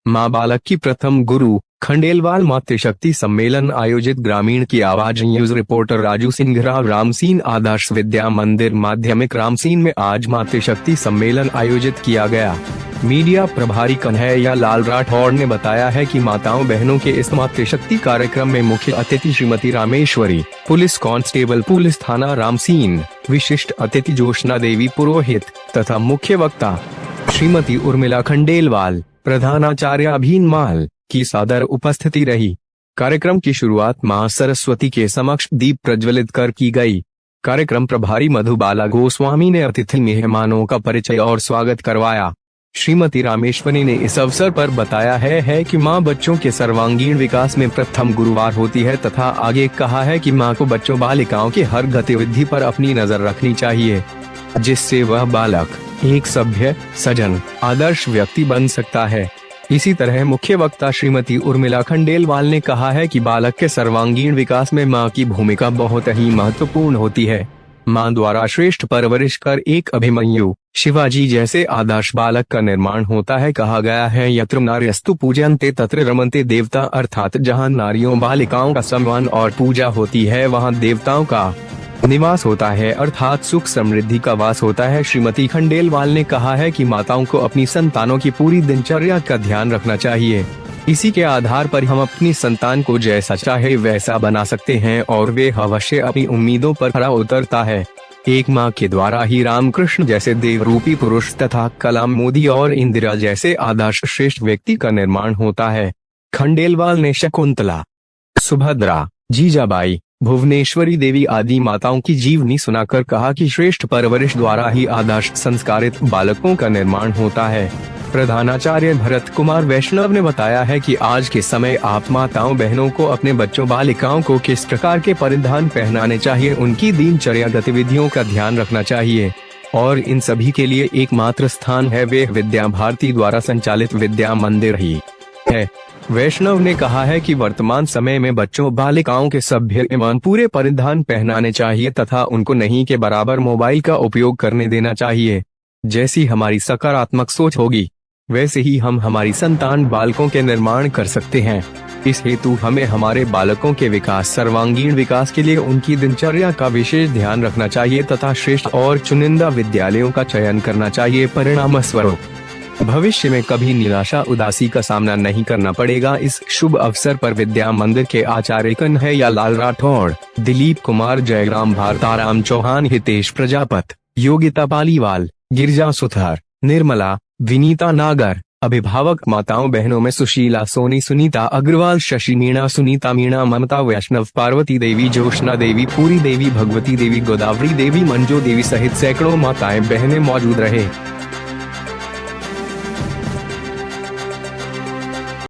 मां बालक की प्रथम गुरु, खंडेलवाल मातृशक्ति सम्मेलन आयोजित। ग्रामीण की आवाज न्यूज रिपोर्टर राजू सिंघराव। रामसीन आदर्श विद्या मंदिर माध्यमिक रामसीन में आज मातृशक्ति सम्मेलन आयोजित किया गया। मीडिया प्रभारी कन्हैया लाल राठौड़ ने बताया है कि माताओं बहनों के इस मातृशक्ति कार्यक्रम में मुख्य अतिथि Shrimati Rameshwari, police constable police थाना रामसीन, विशिष्ट अतिथि जोशना देवी पुरोहित तथा मुख्य वक्ता श्रीमती उर्मिला खंडेलवाल, प्रधानाचार्य अभिन माल की सादर उपस्थिति रही। कार्यक्रम की शुरुआत मां सरस्वती के समक्ष दीप प्रज्वलित कर की गई। कार्यक्रम प्रभारी मधुबाला गोस्वामी ने अतिथि मेहमानों का परिचय और स्वागत करवाया। श्रीमती रामेश्वरी ने इस अवसर पर बताया है कि मां बच्चों के सर्वांगीण विकास में प्रथम गुरुवार होती है तथा आगे कहा है कि मां को बच्चों बालिकाओं की हर गतिविधि पर अपनी नजर रखनी चाहिए, जिससे वह बालक एक सभ्य, सजन, आदर्श व्यक्ति बन सकता है। इसी तरह मुख्य वक्ता श्रीमती उर्मिला खंडेलवाल ने कहा है कि बालक के सर्वांगीण विकास में मां की भूमिका बहुत ही महत्वपूर्ण होती है। मां द्वारा श्रेष्ठ परवरिश कर एक अभिमन्यु, शिवाजी जैसे आदर्श बालक का निर्माण होता है। कहा गया है, यत्र नार्यस्तु पूजन्ते तत्र रमन्ते देवता, अर्थात जहां नारियों बालिकाओं का सम्मान और पूजा होती है वहां देवताओं का निवास होता है, अर्थात सुख समृद्धि का वास होता है। श्रीमती खंडेलवाल ने कहा है कि माताओं को अपनी संतानों की पूरी दिनचर्या का ध्यान रखना चाहिए। इसी के आधार पर हम अपनी संतान को जैसा चाहे वैसा बना सकते हैं और वे अवश्य अपनी उम्मीदों पर खरा उतरता है। एक माँ के द्वारा ही रामकृष्ण जैसे देवरूपी पुरुष तथा कलाम, मोदी और इंदिरा जैसे आदर्श श्रेष्ठ व्यक्ति का निर्माण होता है। खंडेलवाल ने शकुंतला, सुभद्रा, जीजाबाई, भुवनेश्वरी देवी आदि माताओं की जीवनी सुनाकर कहा कि श्रेष्ठ परवरिश द्वारा ही आदर्श संस्कारित बालकों का निर्माण होता है। प्रधानाचार्य भरत कुमार वैष्णव ने बताया है कि आज के समय आप माताओं बहनों को अपने बच्चों बालिकाओं को किस प्रकार के परिधान पहनाने चाहिए, उनकी दिनचर्या गतिविधियों का ध्यान रखना चाहिए और इन सभी के लिए एकमात्र स्थान है वे विद्या भारती द्वारा संचालित विद्या मंदिर ही है। वैष्णव ने कहा है कि वर्तमान समय में बच्चों बालिकाओं के सभ्य एवं पूरे परिधान पहनाने चाहिए तथा उनको नहीं के बराबर मोबाइल का उपयोग करने देना चाहिए। जैसी हमारी सकारात्मक सोच होगी वैसे ही हम हमारी संतान बालकों के निर्माण कर सकते हैं। इस हेतु हमें हमारे बालकों के विकास, सर्वांगीण विकास के लिए उनकी दिनचर्या का विशेष ध्यान रखना चाहिए तथा श्रेष्ठ और चुनिंदा विद्यालयों का चयन करना चाहिए। परिणाम स्वरूप भविष्य में कभी निराशा उदासी का सामना नहीं करना पड़ेगा। इस शुभ अवसर पर विद्या मंदिर के आचार्य कन्हैया लाल राठौड़, दिलीप कुमार, जयराम भारताराम चौहान, हितेश प्रजापत, योगिता पालीवाल, गिरिजा सुथार, निर्मला, विनीता नागर, अभिभावक माताओं बहनों में सुशीला सोनी, सुनीता अग्रवाल, शशि मीणा, सुनीता मीणा, ममता वैष्णव, पार्वती देवी, जोशना देवी, पूरी देवी, भगवती देवी, गोदावरी देवी, मंजू देवी सहित सैकड़ों माताएं बहनें मौजूद रहे।